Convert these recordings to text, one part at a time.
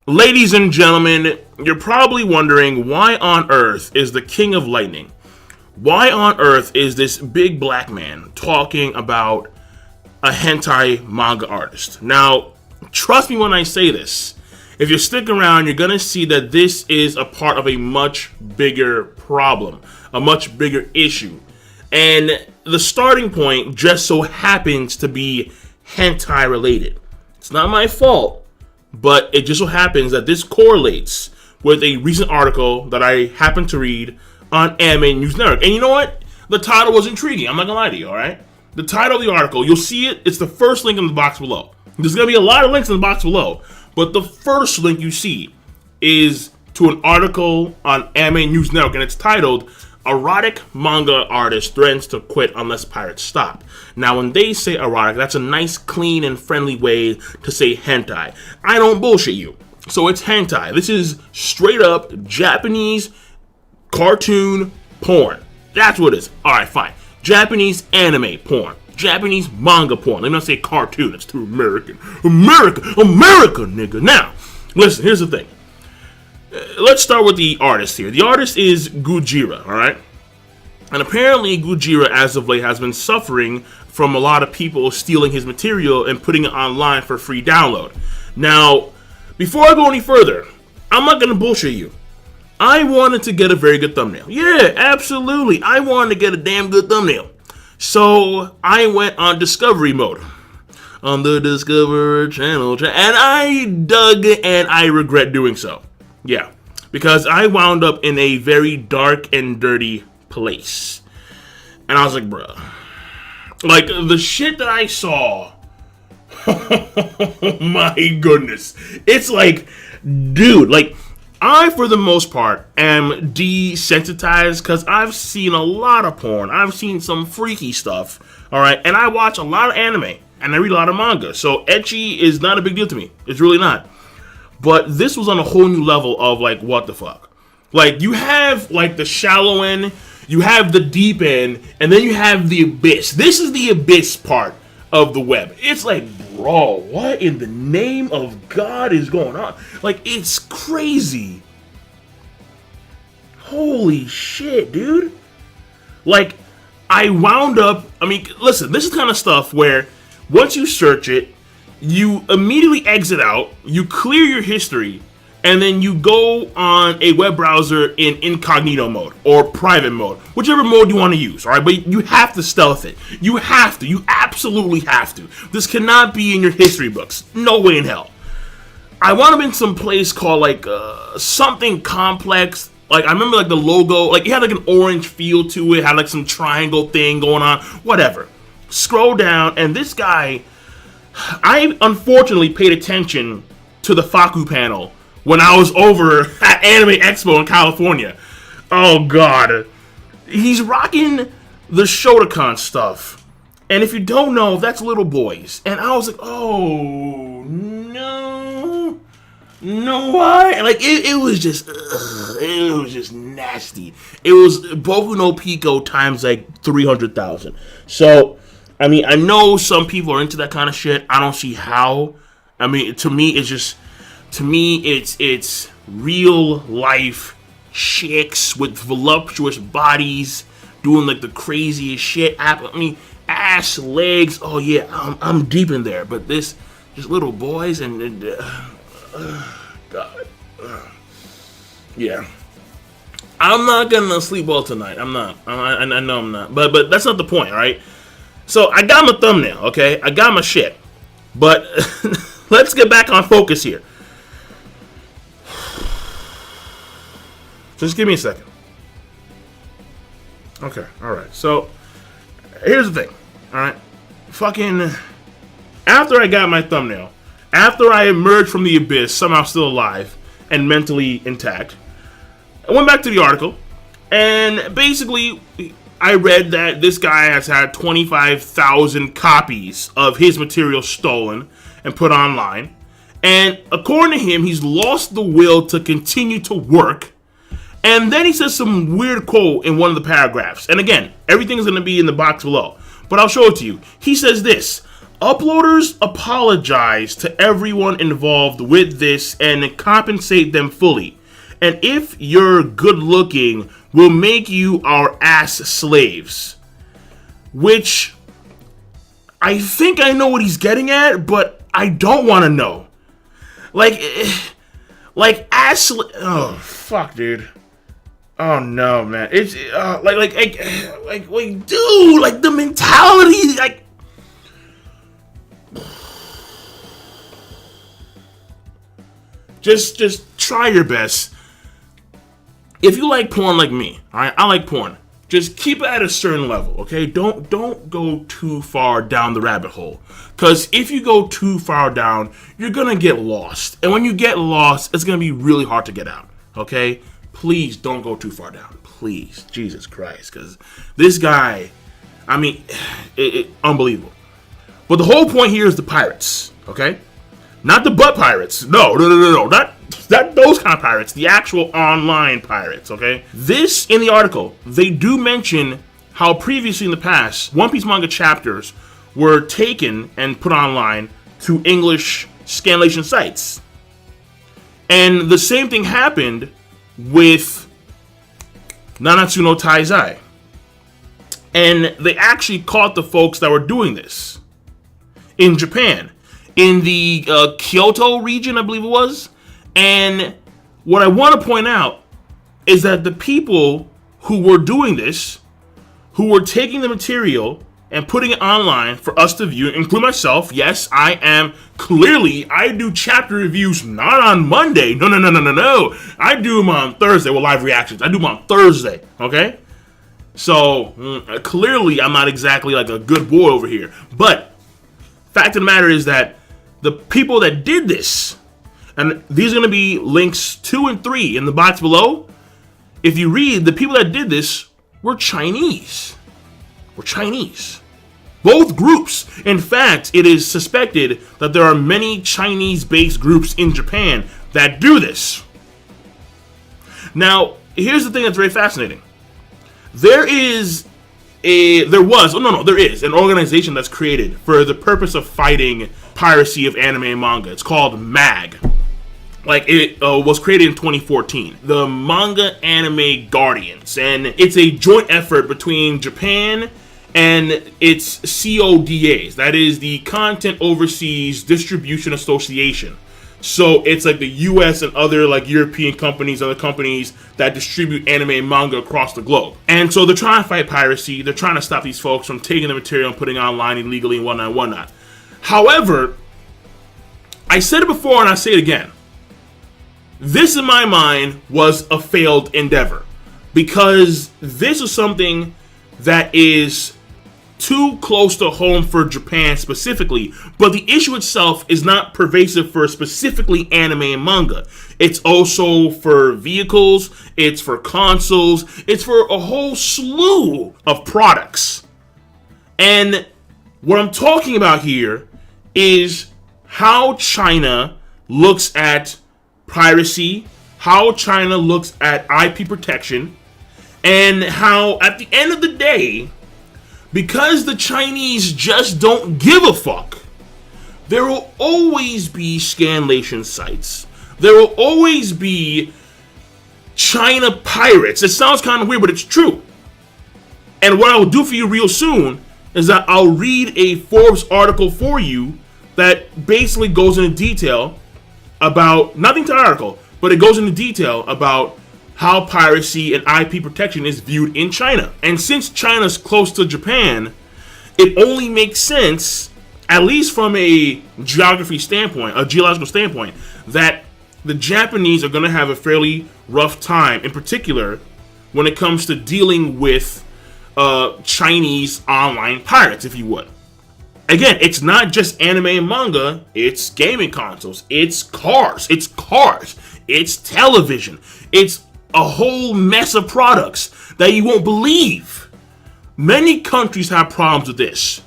Ladies and gentlemen, you're probably wondering why on earth is the King of Lightning? Why on earth is this big black man talking about a hentai manga artist? Now, trust me when I say this. If you stick around, you're going to see that this is a part of a much bigger problem, a much bigger issue. And the starting point just so happens to be hentai related. It's not my fault. But it just so happens that this correlates with a recent article that I happened to read on Anime News Network. And you know what? The title was intriguing. I'm not going to lie to you, all right? The title of the article, you'll see it. It's the first link in the box below. There's going to be a lot of links in the box below. But the first link you see is to an article on Anime News Network. And it's titled, Erotic Manga Artist Threatens to Quit Unless Pirates Stop. Now, when they say erotic, that's a nice, clean, and friendly way to say hentai. I don't bullshit you. So it's hentai. This is straight up Japanese cartoon porn. That's what it is. Alright, fine. Japanese anime porn. Japanese manga porn. Let me not say cartoon. It's too American. America, nigga. Now, listen, here's the thing. Let's start with the artist here. The artist is Gujira, alright? And apparently Gujira, as of late, has been suffering from a lot of people stealing his material and putting it online for free download. Now, before I go any further, I'm not going to bullshit you. I wanted to get a very good thumbnail. Yeah, absolutely. I wanted to get a damn good thumbnail. So, I went on discovery mode. On the Discover channel. And I dug and I regret doing so. Yeah, because I wound up in a very dark and dirty place. And I was like, bruh. Like, the shit that I saw. Oh my goodness. It's like, dude, like, I, for the most part, am desensitized because I've seen a lot of porn. I've seen some freaky stuff, alright? And I watch a lot of anime, and I read a lot of manga. So, ecchi is not a big deal to me. It's really not. But this was on a whole new level of, like, what the fuck? Like, you have, like, the shallow end, you have the deep end, and then you have the abyss. This is the abyss part of the web. It's like, bro, what in the name of God is going on? Like, it's crazy. Holy shit, dude. Like, I wound up, I mean, listen, this is kind of stuff where once you search it, you immediately exit out, you clear your history, and then you go on a web browser in incognito mode or private mode, whichever mode you want to use, all right? But you have to stealth it. You have to. You absolutely have to. This cannot be in your history books. No way in hell. I wound up in some place called like something complex. Like I remember like the logo, like it had like an orange feel to it, had like some triangle thing going on, whatever. Scroll down, and this guy, I unfortunately paid attention to the Faku panel when I was over at Anime Expo in California. Oh god. He's rocking the Shotokan stuff. And if you don't know, that's little boys. And I was like, oh no. No, why? And like it was just nasty. It was Boku no Pico times like 300,000. So I mean, I know some people are into that kind of shit. I don't see how. I mean, to me, it's real life chicks with voluptuous bodies doing like the craziest shit. I mean, ass, legs. Oh yeah, I'm deep in there. But just little boys and God, yeah. I'm not gonna sleep well tonight. I'm not. I know I'm not. But that's not the point, right? So I got my thumbnail, okay? I got my shit. But let's get back on focus here. Just give me a second. Okay, alright. So here's the thing, alright? Fucking after I got my thumbnail, after I emerged from the abyss, somehow still alive and mentally intact, I went back to the article, and basically I read that this guy has had 25,000 copies of his material stolen and put online. And according to him, he's lost the will to continue to work. And then he says some weird quote in one of the paragraphs. And again, everything is going to be in the box below. But I'll show it to you. He says this: Uploaders apologize to everyone involved with this and compensate them fully. And if you're good looking, we'll make you our ass slaves. Which, I think I know what he's getting at, but I don't want to know. Like ass oh, fuck, dude. Oh, no, man. It's, dude, like, the mentality, like, Just try your best. If you like porn like me, alright, I like porn. Just keep it at a certain level, okay? Don't go too far down the rabbit hole. Because if you go too far down, you're gonna get lost. And when you get lost, it's gonna be really hard to get out, okay? Please don't go too far down. Please. Jesus Christ. Because this guy, I mean, unbelievable. But the whole point here is the pirates, okay? Not the butt pirates. No. Not those kind of pirates. The actual online pirates, okay? This, in the article, they do mention how previously in the past, One Piece manga chapters were taken and put online to English scanlation sites. And the same thing happened with Nanatsu no Taizai. And they actually caught the folks that were doing this in Japan. In the Kyoto region, I believe it was. And what I want to point out is that the people who were doing this, who were taking the material and putting it online for us to view, include myself, yes, I do chapter reviews not on Monday. No. I do them on Thursday with live reactions. I do them on Thursday, okay? So, clearly, I'm not exactly like a good boy over here. But, fact of the matter is that the people that did this, and these are going to be links 2 and 3 in the box below. If you read, the people that did this were Chinese. Both groups. In fact, it is suspected that there are many Chinese-based groups in Japan that do this. Now, here's the thing that's very fascinating. There is an organization that's created for the purpose of fighting piracy of anime and manga. It's called MAG. It was created in 2014. The Manga Anime Guardians. And it's a joint effort between Japan and its CODAs. That is the Content Overseas Distribution Association. So it's like the US and other like European companies, other companies that distribute anime and manga across the globe. And so they're trying to fight piracy. They're trying to stop these folks from taking the material and putting it online illegally and whatnot. However, I said it before and I say it again. This, in my mind, was a failed endeavor. Because this is something that is too close to home for Japan specifically, but the issue itself is not pervasive for specifically anime and manga. It's also for vehicles, it's for consoles, it's for a whole slew of products. And what I'm talking about here is how China looks at piracy, how China looks at IP protection, and how at the end of the day, because the Chinese just don't give a fuck, there will always be scanlation sites. There will always be China pirates. It sounds kind of weird, but it's true. And what I'll do for you real soon is that I'll read a Forbes article for you that basically goes into detail about, nothing to the article, but it goes into detail about how piracy and IP protection is viewed in China. And since China's close to Japan, it only makes sense, at least from a geological standpoint, that the Japanese are going to have a fairly rough time, in particular when it comes to dealing with Chinese online pirates, if you would. Again, it's not just anime and manga, it's gaming consoles, it's cars, it's television, it's a whole mess of products that you won't believe. Many countries have problems with this,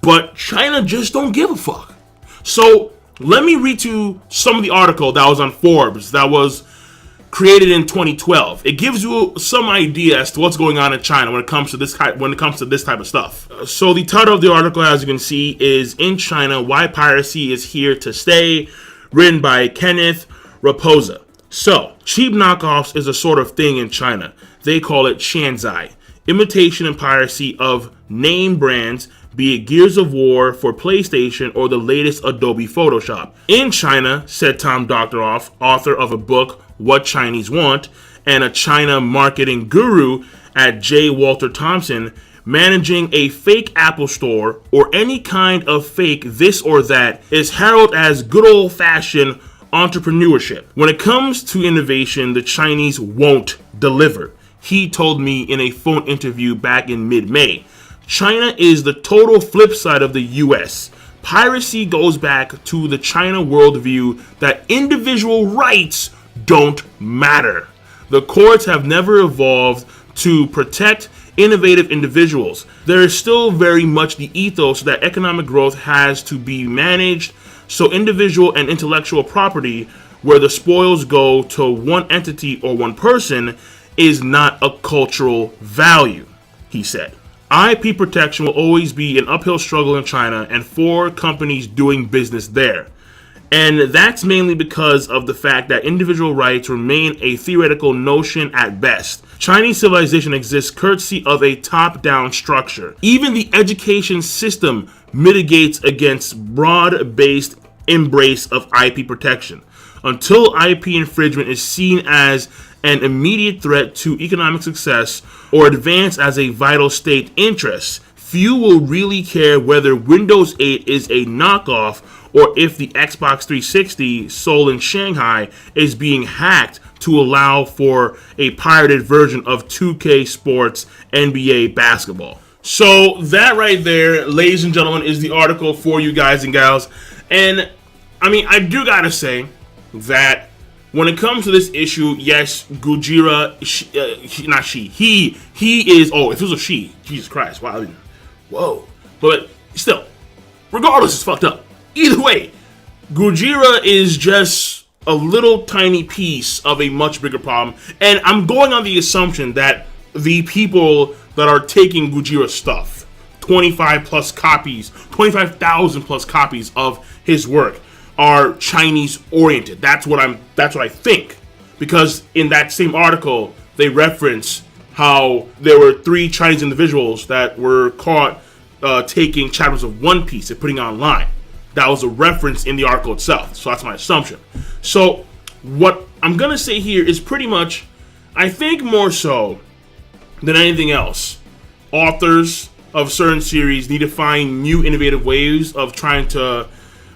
but China just don't give a fuck. So let me read you some of the article that was on Forbes that was created in 2012. It gives you some idea as to what's going on in China when it comes to this type of stuff. So the title of the article, as you can see, is "In China, Why Piracy is Here to Stay," written by Kenneth Raposa. So, cheap knockoffs is a sort of thing in China. They call it shanzai, imitation and piracy of name brands, be it Gears of War for PlayStation or the latest Adobe Photoshop. In China, said Tom Doctoroff, author of a book, What Chinese Want, and a China marketing guru at J. Walter Thompson, managing a fake Apple store or any kind of fake this or that is heralded as good old-fashioned entrepreneurship. When it comes to innovation, the Chinese won't deliver. He told me in a phone interview back in mid-May. China is the total flip side of the US. Piracy goes back to the China worldview that individual rights don't matter. The courts have never evolved to protect innovative individuals. There is still very much the ethos that economic growth has to be managed, so individual and intellectual property, where the spoils go to one entity or one person, is not a cultural value, he said. IP protection will always be an uphill struggle in China and for companies doing business there. And that's mainly because of the fact that individual rights remain a theoretical notion at best. Chinese civilization exists courtesy of a top-down structure. Even the education system mitigates against broad-based embrace of IP protection. Until IP infringement is seen as an immediate threat to economic success or advance as a vital state interest, few will really care whether Windows 8 is a knockoff or if the Xbox 360 sold in Shanghai is being hacked to allow for a pirated version of 2K Sports NBA basketball. So that right there, ladies and gentlemen, is the article for you guys and gals. And I mean, I do gotta say that when it comes to this issue, yes, Gojira, he is, oh, if it was a she, Jesus Christ, wow, I mean, whoa. But still, regardless, it's fucked up. Either way, Gojira is just a little tiny piece of a much bigger problem. And I'm going on the assumption that the people that are taking Gojira stuff, 25,000 plus copies of his work, are Chinese oriented. That's what I think. Because in that same article, they reference how there were 3 Chinese individuals that were caught taking chapters of One Piece and putting it online. That was a reference in the article itself. So that's my assumption. So what I'm going to say here is pretty much, I think more so than anything else, authors of certain series need to find new innovative ways of trying to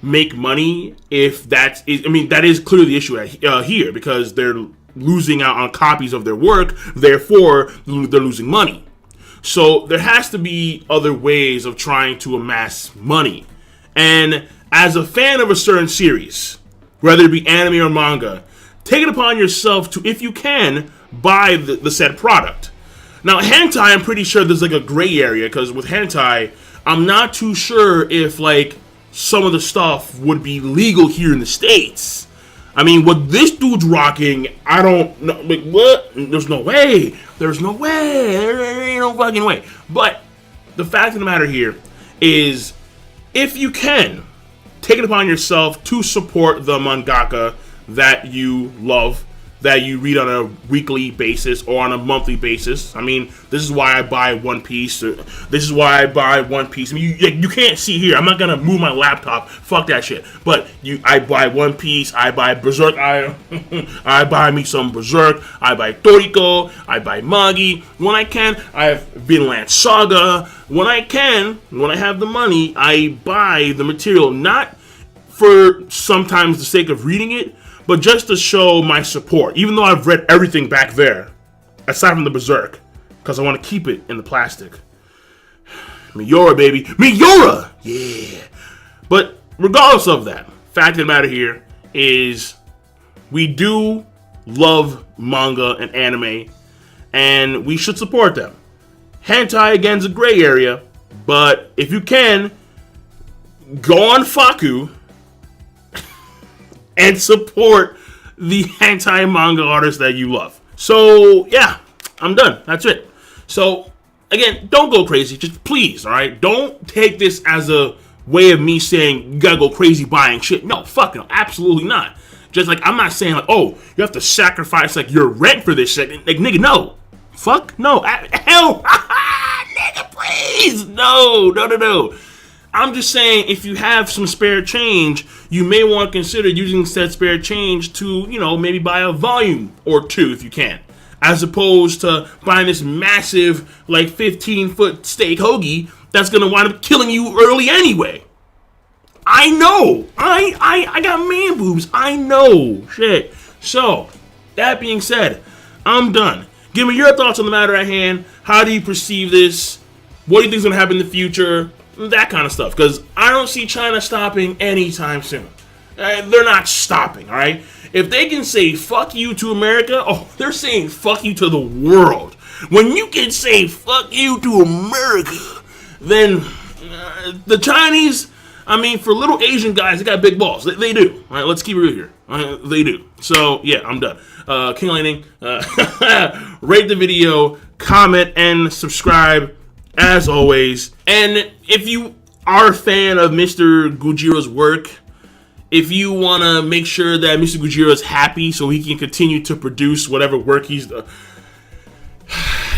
make money. If that is clearly the issue here, because they're losing out on copies of their work, therefore they're losing money. So there has to be other ways of trying to amass money. And as a fan of a certain series, whether it be anime or manga, take it upon yourself to, if you can, buy the said product. Now, hentai, I'm pretty sure there's like a gray area, because with hentai, I'm not too sure if like some of the stuff would be legal here in the States. I mean, what this dude's rocking, I don't know. Like, what? There's no way. There's no way. There ain't no fucking way. But the fact of the matter here is, if you can, take it upon yourself to support the mangaka that you love, that you read on a weekly basis or on a monthly basis. I mean, this is why I buy One Piece. This is why I buy One Piece. I mean, you can't see here. I'm not gonna move my laptop. Fuck that shit. But I buy One Piece. I buy Berserk. I buy me some Berserk. I buy Toriko. I buy Magi. When I can, I have Vinland Saga. When I can, when I have the money, I buy the material. Not for sometimes the sake of reading it, but just to show my support, even though I've read everything back there, aside from the Berserk, because I want to keep it in the plastic. Miura, baby. Miura! Yeah. But regardless of that, fact of the matter here is we do love manga and anime, and we should support them. Hentai, again, is a gray area, but if you can, go on Faku and support the anti-manga artists that you love. So, yeah, I'm done. That's it. So, again, don't go crazy. Just please, all right? Don't take this as a way of me saying you gotta go crazy buying shit. No, fuck no. Absolutely not. Just like, I'm not saying like, oh, you have to sacrifice like your rent for this shit. Like, nigga, no. Fuck no. Hell, nigga, please. No. I'm just saying, if you have some spare change, you may want to consider using said spare change to, maybe buy a volume or two if you can. As opposed to buying this massive, like, 15-foot steak hoagie that's going to wind up killing you early anyway. I know. I got man boobs. I know. Shit. So, that being said, I'm done. Give me your thoughts on the matter at hand. How do you perceive this? What do you think is going to happen in the future? That kind of stuff. Because I don't see China stopping anytime soon. They're not stopping, all right? If they can say fuck you to America, they're saying fuck you to the world. When you can say fuck you to America, then the Chinese, for little Asian guys, they got big balls. They do. All right, let's keep it real here. They do. So, yeah, I'm done. King Lightning, rate the video, comment, and subscribe, as always. And if you are a fan of Mr. Gujiro's work, if you want to make sure that Mr. Gujiro is happy so he can continue to produce whatever work he's done,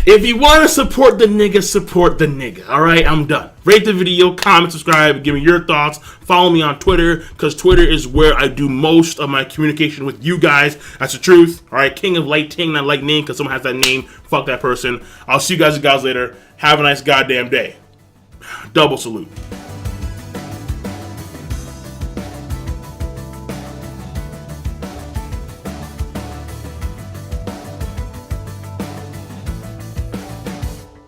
if you want to support the nigga, alright? I'm done. Rate the video, comment, subscribe, give me your thoughts. Follow me on Twitter, because Twitter is where I do most of my communication with you guys. That's the truth, alright? King of Lighting, not Lightning, because someone has that name. Fuck that person. I'll see you guys and gals later. Have a nice goddamn day. Double salute.